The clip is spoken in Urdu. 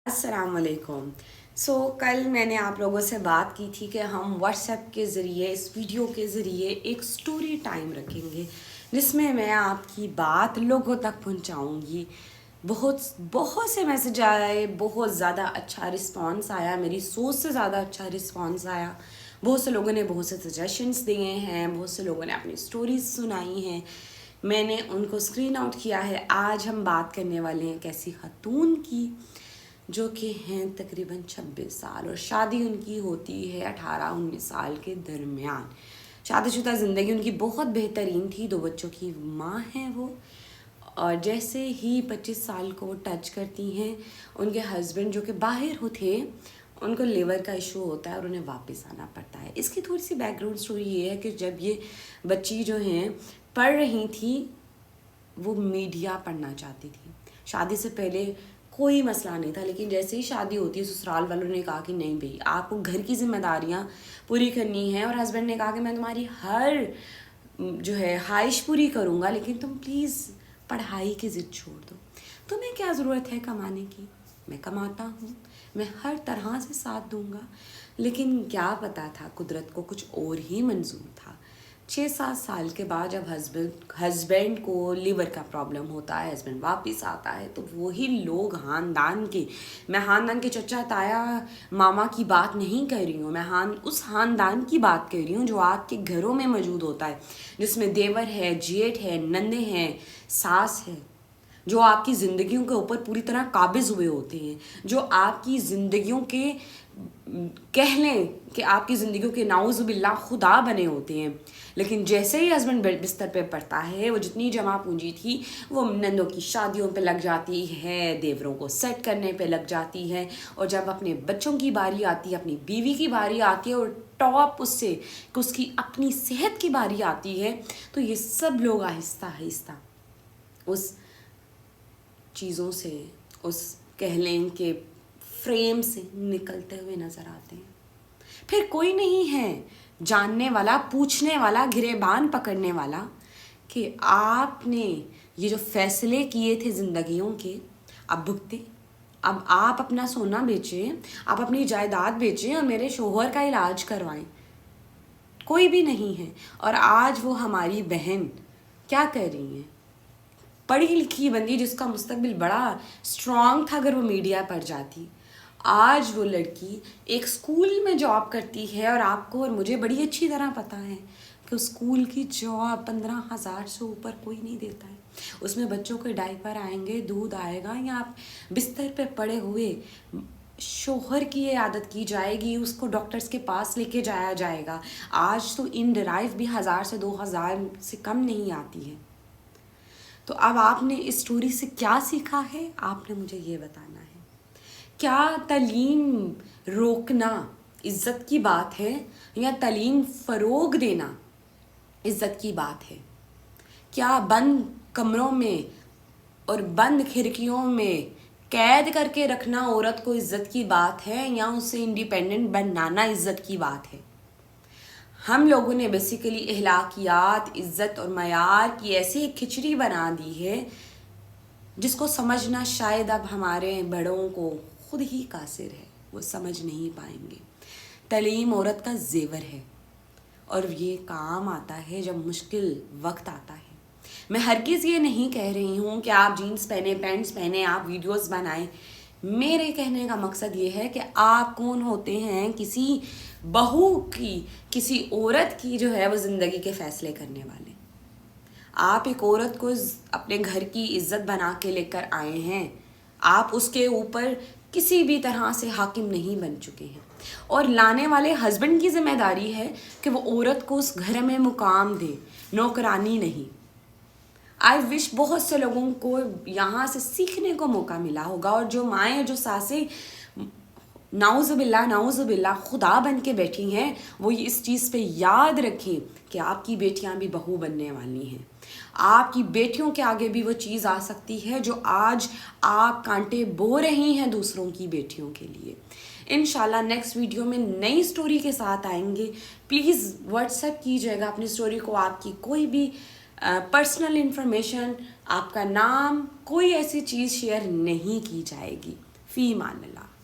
السلام علیکم. کل میں نے آپ لوگوں سے بات کی تھی کہ ہم واٹس ایپ کے ذریعے اس ویڈیو کے ذریعے ایک سٹوری ٹائم رکھیں گے جس میں آپ کی بات لوگوں تک پہنچاؤں گی. بہت سے میسج آئے, بہت زیادہ اچھا رسپانس آیا, میری سوچ سے زیادہ اچھا رسپانس آیا. بہت سے لوگوں نے بہت سے سجیشنس دیے ہیں, بہت سے لوگوں نے اپنی سٹوریز سنائی ہیں, میں نے ان کو اسکرین آؤٹ کیا ہے. آج ہم بات کرنے والے ہیں ایک ایسی خاتون کی جو کہ ہیں تقریباً 26 سال اور شادی ان کی ہوتی ہے 18-19 سال کے درمیان. شادی شدہ زندگی ان کی بہت بہترین تھی, 2 بچوں کی ماں ہیں وہ. اور جیسے ہی 25 سال کو وہ ٹچ کرتی ہیں, ان کے ہسبینڈ جو کہ باہر تھے, ان کو لیور کا ایشو ہوتا ہے اور انہیں واپس آنا پڑتا ہے. اس کی تھوڑی سی بیک گراؤنڈ سٹوری یہ ہے کہ جب یہ بچی جو ہیں پڑھ رہی تھی, وہ میڈیا پڑھنا چاہتی تھی. شادی سے پہلے کوئی مسئلہ نہیں تھا, لیکن جیسے ہی شادی ہوتی ہے سسرال والوں نے کہا کہ نہیں بھئی, آپ کو گھر کی ذمہ داریاں پوری کرنی ہیں, اور ہسبینڈ نے کہا کہ میں تمہاری ہر جو ہے خواہش پوری کروں گا, لیکن تم پلیز پڑھائی کی ضد چھوڑ دو. تمہیں کیا ضرورت ہے کمانے کی, میں کماتا ہوں, میں ہر طرح سے ساتھ دوں گا. لیکن کیا پتا تھا قدرت کو کچھ اور ہی منظور تھا. 6-7 سال کے بعد جب ہسبینڈ کو لیور کا پرابلم ہوتا ہے, ہسبینڈ واپس آتا ہے, تو وہی لوگ میں خاندان کے چچا تایا ماما کی بات نہیں کر رہی ہوں, میں اس خاندان کی بات کر رہی ہوں جو آپ کے گھروں میں موجود ہوتا ہے, جس میں دیور ہے, جیٹھ ہے, نندے ہیں, ساس ہے, جو آپ کی زندگیوں کے اوپر پوری طرح قابض ہوئے ہوتے ہیں, جو آپ کی زندگیوں کے کہہ لیں کہ آپ کی زندگیوں کے نعوذ باللہ خدا بنے ہوتے ہیں. لیکن جیسے ہی ہسبینڈ بستر پہ پڑتا ہے, وہ جتنی جمع پونجی تھی وہ نندوں کی شادیوں پہ لگ جاتی ہے, دیوروں کو سیٹ کرنے پہ لگ جاتی ہے, اور جب اپنے بچوں کی باری آتی ہے, اپنی بیوی کی باری آتی ہے, اور ٹاپ اس سے کہ اس کی اپنی صحت کی باری آتی ہے, تو یہ سب لوگ آہستہ آہستہ اس چیزوں سے, اس کہہ لیں کہ فریم سے نکلتے ہوئے نظر آتے ہیں. پھر کوئی نہیں ہے جاننے والا, پوچھنے والا, گریبان پکڑنے والا کہ آپ نے یہ جو فیصلے کیے تھے زندگیوں کے, اب بھگتے. اب آپ اپنا سونا بیچیں, آپ اپنی جائیداد بیچیں اور میرے شوہر کا علاج کروائیں. کوئی بھی نہیں ہے. اور آج وہ ہماری بہن کیا کر رہی ہیں, پڑھی لکھی بندی جس کا مستقبل بڑا اسٹرانگ تھا اگر وہ میڈیا پر جاتی, آج وہ لڑکی ایک اسکول میں جاب کرتی ہے, اور آپ کو اور مجھے بڑی اچھی طرح پتہ ہے کہ اس اسکول کی جاب 15,000 سے اوپر کوئی نہیں دیتا ہے. اس میں بچوں کے ڈائپر آئیں گے, دودھ آئے گا, یا آپ بستر پہ پڑے ہوئے شوہر کی یہ عادت کی جائے گی, اس کو ڈاکٹرز کے پاس لے کے جایا جائے گا. آج تو ان ڈرائیو بھی 1,000 سے 2,000 سے کم نہیں آتی ہے. تو اب آپ نے اس سٹوری سے کیا سیکھا ہے, آپ نے مجھے یہ بتانا ہے. کیا تعلیم روکنا عزت کی بات ہے, یا تعلیم فروغ دینا عزت کی بات ہے؟ کیا بند کمروں میں اور بند کھڑکیوں میں قید کر کے رکھنا عورت کو عزت کی بات ہے, یا اسے انڈیپینڈنٹ بنانا عزت کی بات ہے؟ ہم لوگوں نے بیسیکلی اخلاقیات, عزت اور معیار کی ایسی کھچڑی بنا دی ہے جس کو سمجھنا شاید اب ہمارے بڑوں کو خود ہی قاصر ہے, وہ سمجھ نہیں پائیں گے. تعلیم عورت کا زیور ہے, اور یہ کام آتا ہے جب مشکل وقت آتا ہے. میں ہرگز یہ نہیں کہہ رہی ہوں کہ آپ جینس پہنے, پینٹس پہنے, آپ ویڈیوز بنائیں. میرے کہنے کا مقصد یہ ہے کہ آپ کون ہوتے ہیں کسی بہو کی, کسی عورت کی جو ہے وہ زندگی کے فیصلے کرنے والے. آپ ایک عورت کو اپنے گھر کی عزت بنا کے لے کر آئے ہیں, آپ اس کے اوپر کسی بھی طرح سے حاکم نہیں بن چکے ہیں, اور لانے والے ہسبینڈ کی ذمہ داری ہے کہ وہ عورت کو اس گھر میں مقام دے, نوکرانی نہیں. آئی وش بہت سے لوگوں کو یہاں سے سیکھنے کو موقع ملا ہوگا, اور جو مائیں, جو ساسیں نعوذ باللہ خدا بن کے بیٹھی ہیں, وہ اس چیز پہ یاد رکھیں کہ آپ کی بیٹیاں بھی بہو بننے والی ہیں. آپ کی بیٹیوں کے آگے بھی وہ چیز آ سکتی ہے جو آج آپ کانٹے بو رہی ہیں دوسروں کی بیٹیوں کے لیے. انشاءاللہ نیکسٹ ویڈیو میں نئی سٹوری کے ساتھ آئیں گے. پلیز واٹس ایپ کیجیے گا اپنی سٹوری کو, آپ کی کوئی بھی پرسنل انفارمیشن, آپ کا نام, کوئی ایسی چیز شیئر نہیں کی جائے گی. فی امان اللہ.